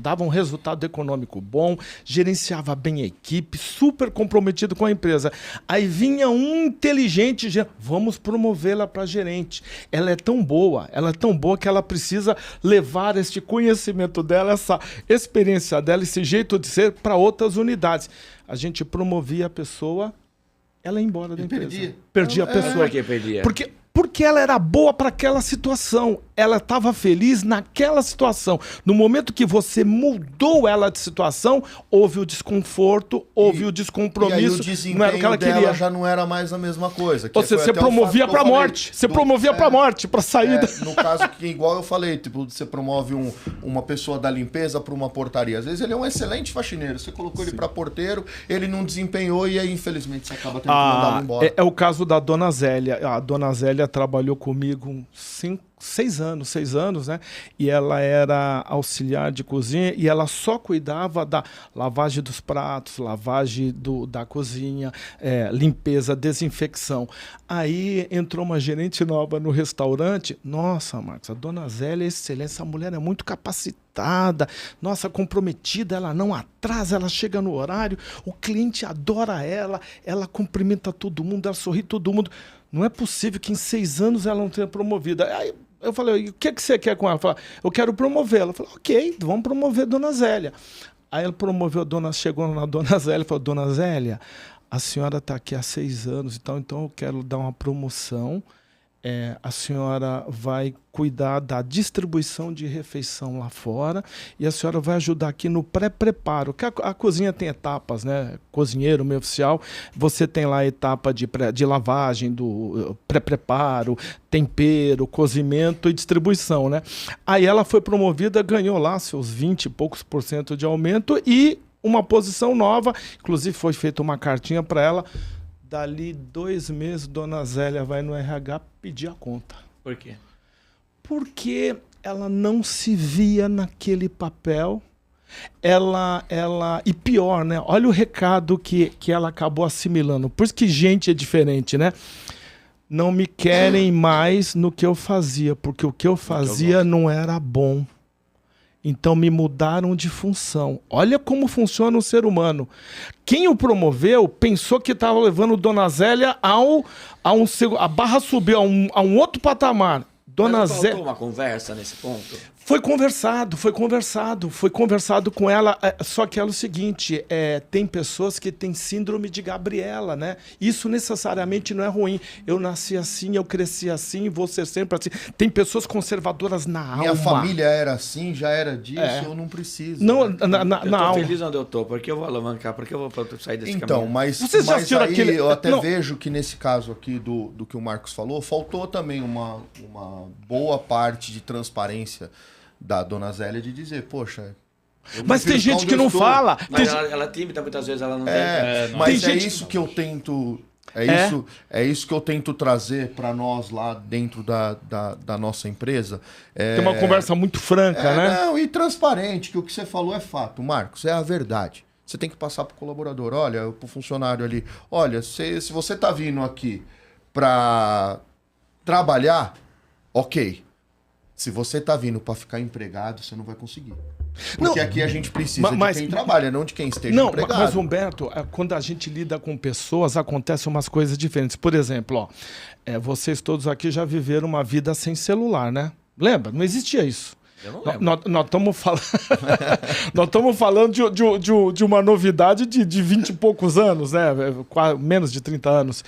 [SPEAKER 3] dava um resultado econômico bom, gerenciava bem a equipe, super comprometido com a empresa. Aí vinha um inteligente, vamos promovê-la para gerente. Ela é tão boa que ela precisa levar este conhecimento dela, essa experiência dela, esse jeito de ser para outras unidades. A gente promovia a pessoa, ela ia embora da empresa. Perdia a pessoa.
[SPEAKER 1] Por que perdia?
[SPEAKER 3] Porque ela era boa para aquela situação. Ela estava feliz naquela situação. No momento que você mudou ela de situação, houve o desconforto, houve o descompromisso.
[SPEAKER 4] E aí o desempenho
[SPEAKER 3] não era o que ela
[SPEAKER 4] dela
[SPEAKER 3] queria.
[SPEAKER 4] já não era mais a mesma coisa.
[SPEAKER 3] Ou seja, você promovia para a morte. Você promovia para a morte, para a saída.
[SPEAKER 4] No caso, que igual eu falei, tipo, você promove uma pessoa da limpeza para uma portaria. Às vezes ele é um excelente faxineiro. Você colocou ele para porteiro, ele não desempenhou e aí, infelizmente, você acaba tendo que mandá-lo embora.
[SPEAKER 3] É o caso da Dona Zélia. A Dona Zélia trabalhou comigo 6 anos, né? E ela era auxiliar de cozinha e ela só cuidava da lavagem dos pratos, lavagem da cozinha, limpeza, desinfecção. Aí entrou uma gerente nova no restaurante. Nossa, Marcos, a Dona Zélia é excelente, essa mulher é muito capacitada, nossa, comprometida, ela não atrasa, ela chega no horário, o cliente adora ela cumprimenta todo mundo, ela sorri todo mundo. Não é possível que em 6 anos ela não tenha promovido. Aí eu falei, o que você quer com ela? Ela falou, eu quero promovê-la. Eu falei, ok, vamos promover a Dona Zélia. Aí ela promoveu chegou na Dona Zélia e falou, Dona Zélia, a senhora está aqui há 6 anos, então eu quero dar uma promoção. A senhora vai cuidar da distribuição de refeição lá fora e a senhora vai ajudar aqui no pré-preparo, que a cozinha tem etapas, né? Cozinheiro, meio oficial, você tem lá a etapa de lavagem, do pré-preparo, tempero, cozimento e distribuição, né? Aí ela foi promovida, ganhou lá seus 20 e poucos % de aumento e uma posição nova, inclusive foi feita uma cartinha para ela. Dali 2 meses, Dona Zélia vai no RH pedir a conta.
[SPEAKER 1] Por quê?
[SPEAKER 3] Porque ela não se via naquele papel. E pior, né? Olha o recado que ela acabou assimilando. Por isso que gente é diferente, né? Não me querem mais no que eu fazia, porque o que eu fazia não era bom. Então me mudaram de função. Olha como funciona o ser humano. Quem o promoveu pensou que estava levando Dona Zélia a barra subiu a um outro patamar.
[SPEAKER 1] Mas faltou uma conversa nesse ponto?
[SPEAKER 3] Foi conversado com ela, só que é o seguinte, tem pessoas que têm síndrome de Gabriela, né? Isso necessariamente não é ruim. Eu nasci assim, eu cresci assim, vou ser sempre assim. Tem pessoas conservadoras na alma.
[SPEAKER 4] Minha família era assim, já era disso, eu não preciso.
[SPEAKER 3] Não,
[SPEAKER 4] né?
[SPEAKER 3] eu tô
[SPEAKER 1] feliz onde eu tô, porque eu vou alavancar, porque eu vou sair desse caminho.
[SPEAKER 4] Então, mas
[SPEAKER 3] Vocês já assistiram
[SPEAKER 4] aí
[SPEAKER 3] aquele...
[SPEAKER 4] eu até vejo que nesse caso aqui do que o Marcos falou, faltou também uma boa parte de transparência da Dona Zélia de dizer, poxa...
[SPEAKER 3] Mas tem gente que não fala.
[SPEAKER 1] Mas ela é tímida, muitas vezes ela não
[SPEAKER 4] mas
[SPEAKER 3] tem
[SPEAKER 4] isso que eu tento... É isso que eu tento trazer para nós lá dentro da nossa empresa.
[SPEAKER 3] Tem uma conversa muito franca, né?
[SPEAKER 4] Não, e transparente, que o que você falou é fato, Marcos, é a verdade. Você tem que passar para o colaborador, olha, para o funcionário ali, olha, se você está vindo aqui para trabalhar, ok. Se você está vindo para ficar empregado, você não vai conseguir. Porque aqui a gente precisa de quem trabalha, não de quem esteja empregado.
[SPEAKER 3] Mas, Humberto, quando a gente lida com pessoas, acontecem umas coisas diferentes. Por exemplo, vocês todos aqui já viveram uma vida sem celular, né? Lembra? Não existia isso.
[SPEAKER 1] Eu não lembro.
[SPEAKER 3] Nós estamos falando de uma novidade de 20 e poucos anos, né? Menos de 30 anos.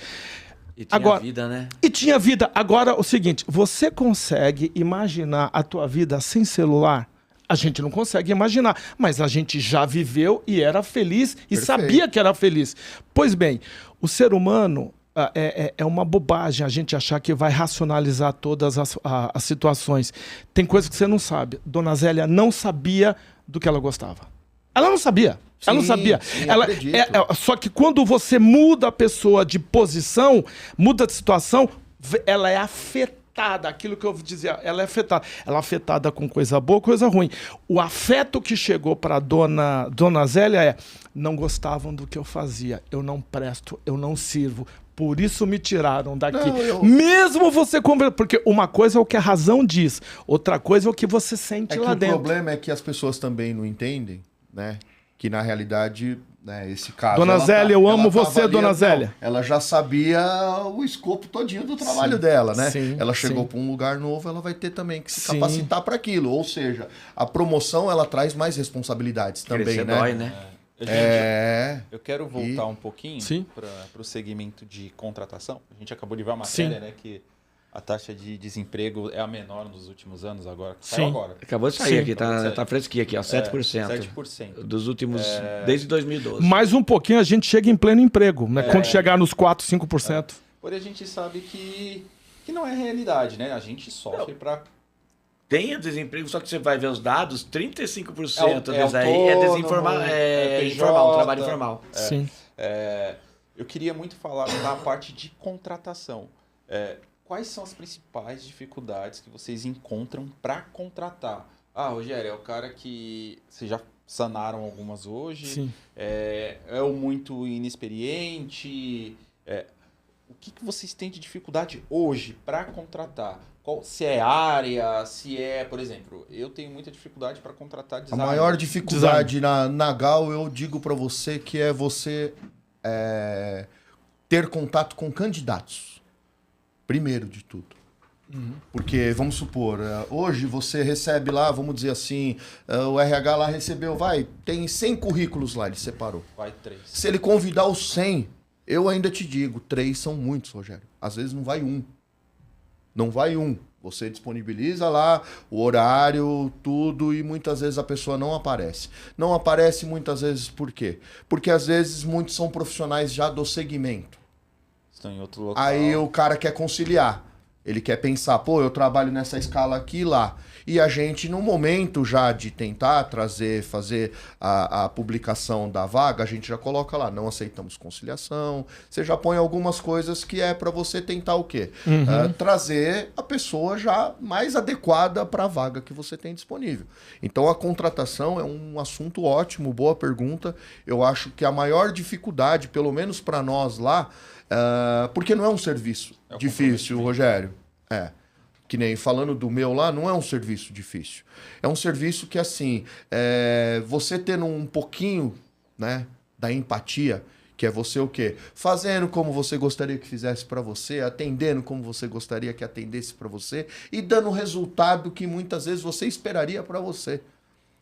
[SPEAKER 1] E tinha vida, né?
[SPEAKER 3] E tinha vida. Agora, o seguinte, você consegue imaginar a tua vida sem celular? A gente não consegue imaginar, mas a gente já viveu e era feliz e sabia que era feliz. Pois bem, o ser humano é uma bobagem a gente achar que vai racionalizar todas as situações. Tem coisas que você não sabe. Dona Zélia não sabia do que ela gostava. Ela não sabia. Ela não sabia.
[SPEAKER 4] Sim,
[SPEAKER 3] só que quando você muda a pessoa de posição, muda de situação, ela é afetada. Aquilo que eu dizia, ela é afetada. Ela é afetada com coisa boa, coisa ruim. O afeto que chegou para Dona Zélia não gostavam do que eu fazia. Eu não presto, eu não sirvo. Por isso me tiraram daqui. Mesmo você... Porque uma coisa é o que a razão diz, outra coisa é o que você sente lá dentro.
[SPEAKER 4] O problema é que as pessoas também não entendem, né? Que na realidade, né, esse caso...
[SPEAKER 3] Dona Zélia, eu amo você, Dona Zélia.
[SPEAKER 4] Ela já sabia o escopo todinho do trabalho dela, né?
[SPEAKER 3] Sim,
[SPEAKER 4] ela chegou para um lugar novo, ela vai ter também que se capacitar para aquilo. Ou seja, a promoção, ela traz mais responsabilidades também, né?
[SPEAKER 1] Dói, né?
[SPEAKER 2] Eu quero voltar um pouquinho para o segmento de contratação. A gente acabou de ver a matéria, né? Que a taxa de desemprego é a menor nos últimos anos agora. Saiu agora.
[SPEAKER 1] Acabou de sair aqui, tá fresquinho aqui, ó, 7%.
[SPEAKER 2] 7%.
[SPEAKER 1] Dos últimos, desde 2012.
[SPEAKER 3] Mais um pouquinho a gente chega em pleno emprego, né? Quando chegar nos 4, 5%.
[SPEAKER 2] Porém a gente sabe que não é realidade, né? A gente sofre para...
[SPEAKER 1] Tem o desemprego, só que você vai ver os dados, 35% deles aí informal, trabalho informal.
[SPEAKER 3] Sim.
[SPEAKER 2] Eu queria muito falar da parte de contratação. Quais são as principais dificuldades que vocês encontram para contratar? Rogério, é o cara que vocês já sanaram algumas hoje.
[SPEAKER 3] Sim.
[SPEAKER 2] É o muito inexperiente. O que vocês têm de dificuldade hoje para contratar? Se é área, se é... Por exemplo, eu tenho muita dificuldade para contratar design.
[SPEAKER 4] A maior dificuldade na Gal, eu digo para você que é você ter contato com candidatos. Primeiro de tudo. Porque, vamos supor, hoje você recebe lá, vamos dizer assim, o RH lá recebeu, tem 100 currículos lá, ele separou.
[SPEAKER 2] Vai 3.
[SPEAKER 4] Se ele convidar os 100, eu ainda te digo, 3 são muitos, Rogério. Às vezes não vai um. Não vai um. Você disponibiliza lá o horário, tudo, e muitas vezes a pessoa não aparece. Não aparece muitas vezes por quê? Porque às vezes muitos são profissionais já do segmento.
[SPEAKER 2] Estão em outro local.
[SPEAKER 4] Aí o cara quer conciliar. Ele quer pensar, pô, eu trabalho nessa escala aqui e lá. E a gente, no momento já de tentar fazer a publicação da vaga, a gente já coloca lá, não aceitamos conciliação. Você já põe algumas coisas que é para você tentar o quê? Trazer a pessoa já mais adequada para a vaga que você tem disponível. Então a contratação é um assunto ótimo, boa pergunta. Eu acho que a maior dificuldade, pelo menos para nós lá, porque não é um serviço difícil, Rogério. Que nem falando do meu lá, não é um serviço difícil. É um serviço que, assim, você tendo um pouquinho, né, da empatia, que é você o quê? Fazendo como você gostaria que fizesse para você, atendendo como você gostaria que atendesse para você e dando o resultado que muitas vezes você esperaria para você.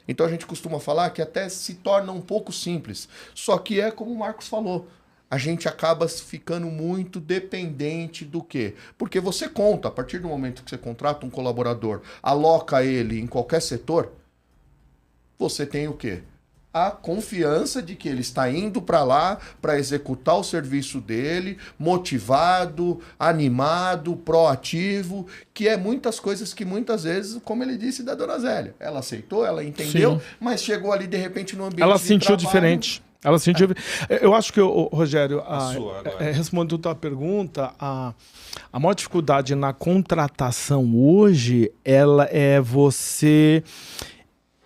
[SPEAKER 4] Então a gente costuma falar que até se torna um pouco simples. Só que é como o Marcos falou. A gente acaba ficando muito dependente do quê? Porque você conta, a partir do momento que você contrata um colaborador, aloca ele em qualquer setor, você tem o quê? A confiança de que ele está indo para lá para executar o serviço dele, motivado, animado, proativo, que é muitas coisas que muitas vezes, como ele disse da dona Zélia, ela aceitou, ela entendeu, mas chegou ali de repente no ambiente
[SPEAKER 3] ela
[SPEAKER 4] de
[SPEAKER 3] sentiu
[SPEAKER 4] trabalho,
[SPEAKER 3] diferente. Ela sentiu. Eu acho que, Rogério, respondendo a tua pergunta, a maior dificuldade na contratação hoje, ela é você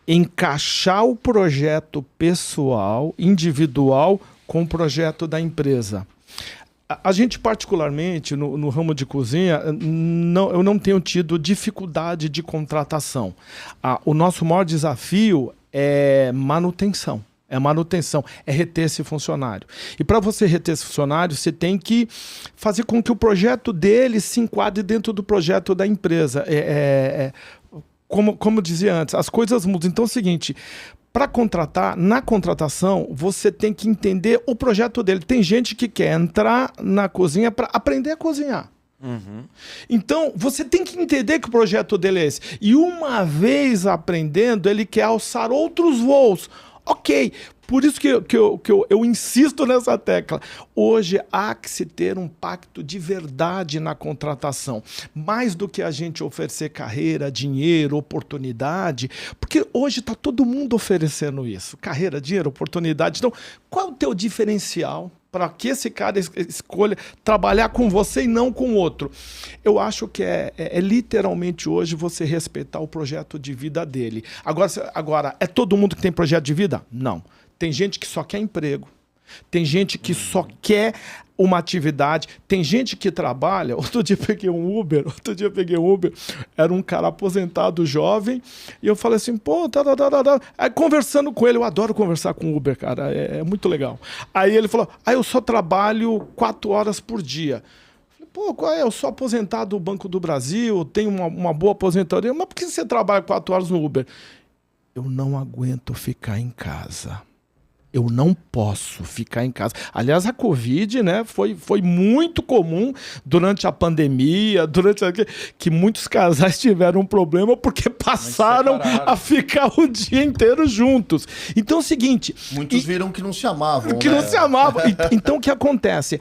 [SPEAKER 3] encaixar o projeto pessoal, individual, com o projeto da empresa. A gente, particularmente, no ramo de cozinha, eu não tenho tido dificuldade de contratação. O nosso maior desafio é manutenção. É reter esse funcionário. E para você reter esse funcionário, você tem que fazer com que o projeto dele se enquadre dentro do projeto da empresa. Como eu dizia antes, as coisas mudam. Então é o seguinte, para contratar, na contratação, você tem que entender o projeto dele. Tem gente que quer entrar na cozinha para aprender a cozinhar. Então, você tem que entender que o projeto dele é esse. E uma vez aprendendo, ele quer alçar outros voos. Ok, por isso que eu insisto nessa tecla. Hoje há que se ter um pacto de verdade na contratação. Mais do que a gente oferecer carreira, dinheiro, oportunidade, porque hoje está todo mundo oferecendo isso. Carreira, dinheiro, oportunidade. Então, qual é o teu diferencial para que esse cara escolha trabalhar com você e não com o outro? Eu acho que é literalmente hoje você respeitar o projeto de vida dele. Agora, é todo mundo que tem projeto de vida? Não. Tem gente que só quer emprego. Tem gente que só quer uma atividade. Tem gente que trabalha. Outro dia eu peguei um Uber. Era um cara aposentado, jovem. E eu falei assim, pô, Aí conversando com ele, eu adoro conversar com o Uber, cara. É muito legal. Aí ele falou, eu só trabalho 4 horas por dia. Eu falei, pô, eu sou aposentado do Banco do Brasil, tenho uma boa aposentadoria. Mas por que você trabalha 4 horas no Uber? Eu não aguento ficar em casa. Eu não posso ficar em casa. Aliás, a Covid, né, foi muito comum durante a pandemia, que muitos casais tiveram um problema porque passaram a ficar o dia inteiro juntos. Então é o seguinte...
[SPEAKER 4] Muitos viram que não se amavam.
[SPEAKER 3] Não se amavam. Então o que acontece?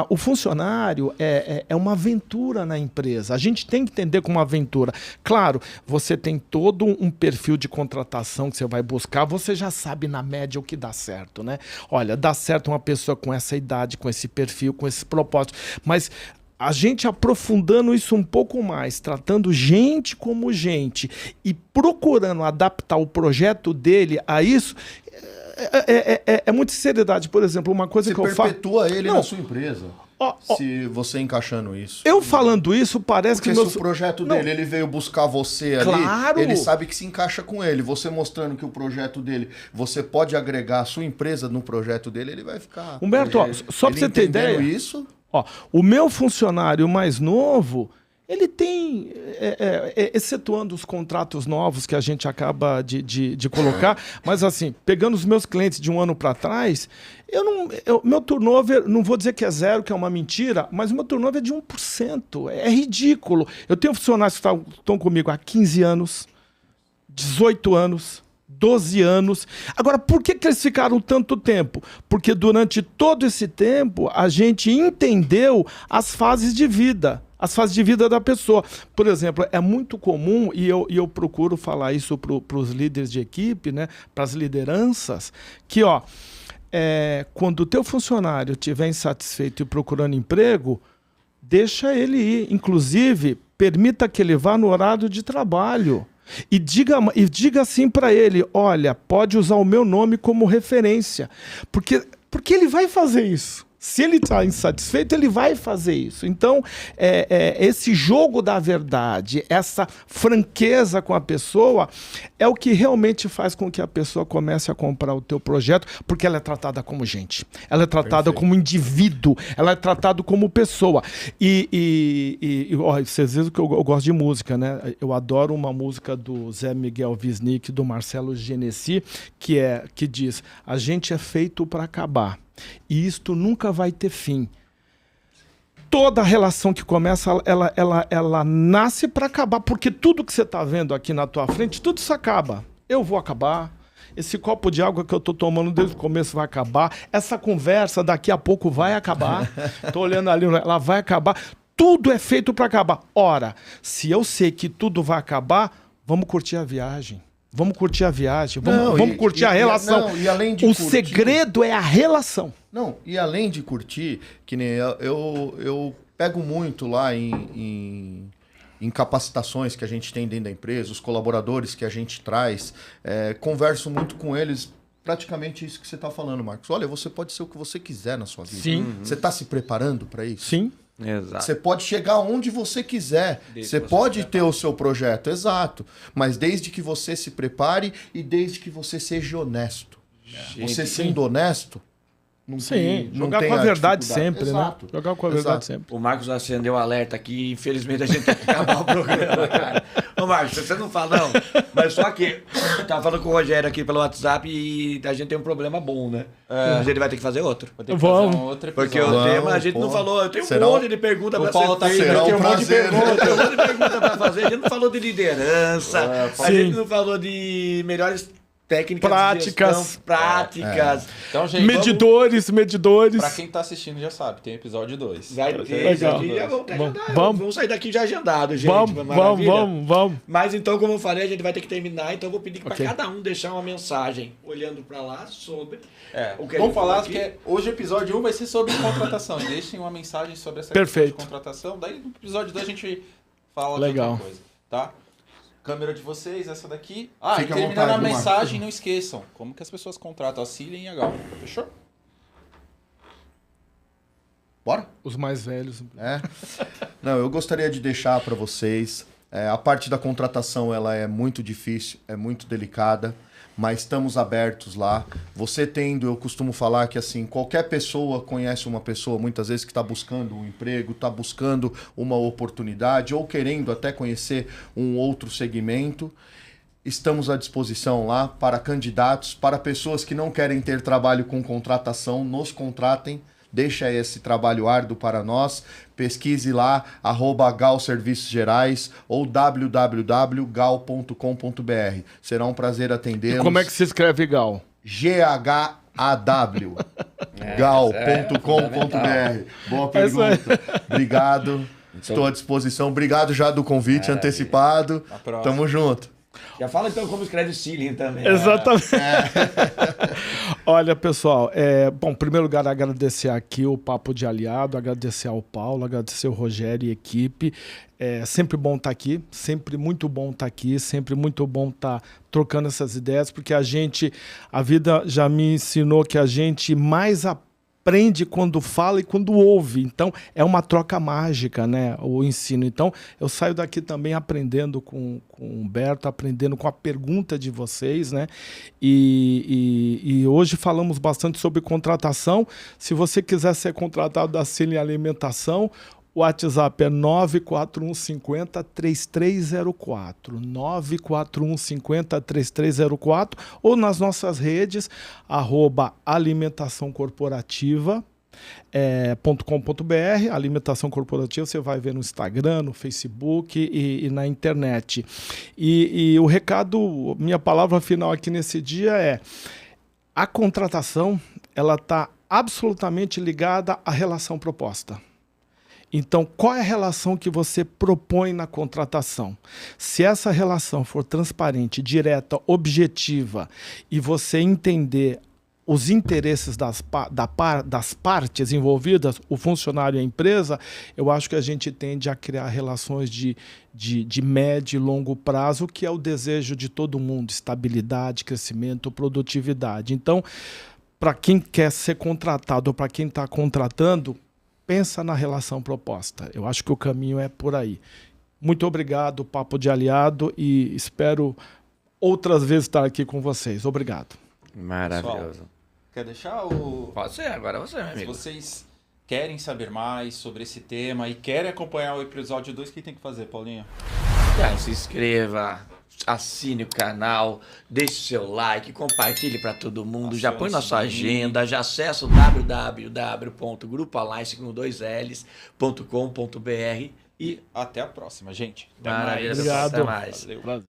[SPEAKER 3] O funcionário é uma aventura na empresa. A gente tem que entender como uma aventura. Claro, você tem todo um perfil de contratação que você vai buscar, você já sabe na média o que dá certo, né? Olha, dá certo uma pessoa com essa idade, com esse perfil, com esse propósito. Mas a gente aprofundando isso um pouco mais, tratando gente como gente e procurando adaptar o projeto dele a isso... É muita seriedade. Por exemplo, uma coisa que eu faço...
[SPEAKER 4] Você perpetua ele na sua empresa. Se você encaixando isso.
[SPEAKER 3] Eu falando isso, parece
[SPEAKER 4] porque
[SPEAKER 3] que...
[SPEAKER 4] Porque se o projeto dele, ele veio buscar você ali, ele sabe que se encaixa com ele. Você mostrando que o projeto dele, você pode agregar a sua empresa no projeto dele, ele vai ficar...
[SPEAKER 3] Humberto, só pra você ter ideia...
[SPEAKER 4] Isso...
[SPEAKER 3] o meu funcionário mais novo, ele tem, excetuando os contratos novos que a gente acaba de colocar, mas assim, pegando os meus clientes de um ano para trás, meu turnover, não vou dizer que é zero, que é uma mentira, mas o meu turnover é de 1%. É ridículo. Eu tenho funcionários que estão comigo há 15 anos, 18 anos, 12 anos. Agora, por que eles ficaram tanto tempo? Porque durante todo esse tempo, a gente entendeu as fases de vida. As fases de vida da pessoa. Por exemplo, é muito comum, e eu procuro falar isso para os líderes de equipe, né, para as lideranças, que quando o teu funcionário estiver insatisfeito e procurando emprego, deixa ele ir. Inclusive, permita que ele vá no horário de trabalho. E diga assim para ele, olha, pode usar o meu nome como referência. Porque ele vai fazer isso. Se ele está insatisfeito, ele vai fazer isso. Então, esse jogo da verdade, essa franqueza com a pessoa, é o que realmente faz com que a pessoa comece a comprar o teu projeto, porque ela é tratada como gente. Ela é tratada como indivíduo. Ela é tratada como pessoa. Vocês dizem que eu gosto de música, né? Eu adoro uma música do Zé Miguel Wisnik, do Marcelo Genesi, que diz, a gente é feito para acabar. E isto nunca vai ter fim. Toda relação que começa, ela nasce para acabar, porque tudo que você está vendo aqui na tua frente, tudo isso acaba. Eu vou acabar. Esse copo de água que eu estou tomando desde o começo vai acabar. Essa conversa daqui a pouco vai acabar. Estou olhando ali, ela vai acabar. Tudo é feito para acabar. Ora, se eu sei que tudo vai acabar, vamos curtir a viagem. Vamos curtir a viagem, vamos curtir a relação.
[SPEAKER 4] E além de curtir,
[SPEAKER 3] segredo é a relação.
[SPEAKER 4] Não, e além de curtir, que nem eu pego muito lá em capacitações que a gente tem dentro da empresa, os colaboradores que a gente traz, converso muito com eles, praticamente isso que você está falando, Marcos. Olha, você pode ser o que você quiser na sua vida.
[SPEAKER 3] Sim.
[SPEAKER 4] Você está se preparando para isso?
[SPEAKER 3] Sim.
[SPEAKER 1] Exato.
[SPEAKER 4] Você pode chegar onde você quiser. Você pode ter o seu projeto, exato. Mas desde que você se prepare e desde que você seja honesto. Você sendo honesto, não tem,
[SPEAKER 3] jogar com a verdade sempre, né? Jogar com a verdade sempre.
[SPEAKER 1] O Marcos acendeu o alerta aqui, infelizmente a gente tem que acabar o programa, cara. Ô Marcos, você não fala não, mas só que eu tava falando com o Rogério aqui pelo WhatsApp e a gente tem um problema bom, né? A gente vai ter que fazer outro.
[SPEAKER 3] Vamos.
[SPEAKER 2] Outro
[SPEAKER 1] porque o tema a gente não falou, eu tenho um monte de perguntas pra
[SPEAKER 2] Paulo
[SPEAKER 1] ser feita,
[SPEAKER 2] tá
[SPEAKER 1] eu tenho um monte de
[SPEAKER 4] prazer.
[SPEAKER 1] perguntas, eu tenho um monte de perguntas pra fazer, a gente não falou de liderança, a gente não falou de melhores técnicas
[SPEAKER 3] práticas,
[SPEAKER 1] de gestão, práticas.
[SPEAKER 2] Então, gente,
[SPEAKER 3] medidores.
[SPEAKER 2] Pra quem tá assistindo já sabe, tem episódio 2.
[SPEAKER 1] Vai ter,
[SPEAKER 3] legal.
[SPEAKER 1] Vamos sair daqui já agendado, gente.
[SPEAKER 3] Vamos.
[SPEAKER 1] Mas então, como eu falei, a gente vai ter que terminar, então eu vou pedir para
[SPEAKER 3] Ok.
[SPEAKER 1] cada um deixar uma mensagem olhando para lá sobre o que a
[SPEAKER 2] Vamos
[SPEAKER 1] gente
[SPEAKER 2] falar
[SPEAKER 1] falou aqui.
[SPEAKER 2] que hoje o episódio 1 vai ser sobre contratação. Deixem uma mensagem sobre essa
[SPEAKER 3] Perfeito.
[SPEAKER 2] questão de contratação. Daí no episódio 2 a gente fala
[SPEAKER 3] Legal.
[SPEAKER 2] de outra coisa, tá? Câmera de vocês, essa daqui.
[SPEAKER 4] Fica
[SPEAKER 2] E
[SPEAKER 4] à
[SPEAKER 2] terminando
[SPEAKER 4] vontade,
[SPEAKER 2] a
[SPEAKER 4] Marcos.
[SPEAKER 2] mensagem, não esqueçam. Como que as pessoas contratam a Cillian e a Gal. Fechou?
[SPEAKER 4] Bora?
[SPEAKER 3] Os mais velhos.
[SPEAKER 4] Não, eu gostaria de deixar para vocês, a parte da contratação ela é muito difícil, é muito delicada, mas estamos abertos lá. Você tendo, eu costumo falar que assim, qualquer pessoa conhece uma pessoa muitas vezes que está buscando um emprego, está buscando uma oportunidade ou querendo até conhecer um outro segmento. Estamos à disposição lá para candidatos, para pessoas que não querem ter trabalho com contratação, nos contratem. Deixa esse trabalho árduo para nós. Pesquise lá, @Gal Serviços Gerais ou www.gal.com.br. Será um prazer atendê-los.
[SPEAKER 3] Como é que se escreve Gal?
[SPEAKER 4] GHAW. Gal.com.br. Boa pergunta. Obrigado. Estou à disposição. Obrigado já do convite antecipado. Tamo junto.
[SPEAKER 1] Já fala então como escreve Cillian também.
[SPEAKER 3] Exatamente. Olha, pessoal, bom, em primeiro lugar, agradecer aqui o Papo de Aliado, agradecer ao Paulo, agradecer ao Rogério e equipe. É sempre bom estar aqui, sempre muito bom estar aqui, sempre muito bom estar trocando essas ideias, porque a vida já me ensinou que a gente mais aprende quando fala e quando ouve. Então, é uma troca mágica, né? O ensino. Então, eu saio daqui também aprendendo com o Humberto, aprendendo com a pergunta de vocês, né? E hoje falamos bastante sobre contratação. Se você quiser ser contratado da Cillian Alimentação, O WhatsApp é 94150-3304. 94150-3304. Ou nas nossas redes, @alimentaçãocorporativa.com.br. Alimentação corporativa você vai ver no Instagram, no Facebook e na internet. E o recado, minha palavra final aqui nesse dia é: a contratação ela está absolutamente ligada à relação proposta. Então, qual é a relação que você propõe na contratação? Se essa relação for transparente, direta, objetiva e você entender os interesses das partes envolvidas, o funcionário e a empresa, eu acho que a gente tende a criar relações de médio e longo prazo, que é o desejo de todo mundo: estabilidade, crescimento, produtividade. Então, para quem quer ser contratado ou para quem está contratando, pensa na relação proposta. Eu acho que o caminho é por aí. Muito obrigado, Papo de Aliado, e espero outras vezes estar aqui com vocês. Obrigado.
[SPEAKER 1] Maravilhoso.
[SPEAKER 2] Pessoal, quer deixar o...
[SPEAKER 1] Pode ser, agora você, meu
[SPEAKER 2] Se
[SPEAKER 1] amigo.
[SPEAKER 2] vocês querem saber mais sobre esse tema e querem acompanhar o episódio 2, o que tem que fazer, Paulinho?
[SPEAKER 1] Se inscreva, assine o canal, deixe seu like, compartilhe para todo mundo, já põe na sua agenda, já acessa o www.grupoalice.com.br
[SPEAKER 2] E até a próxima, gente. Até
[SPEAKER 1] Maravilha,
[SPEAKER 2] mais.
[SPEAKER 3] Obrigado.
[SPEAKER 1] até mais.
[SPEAKER 2] Valeu.
[SPEAKER 3] Prazer.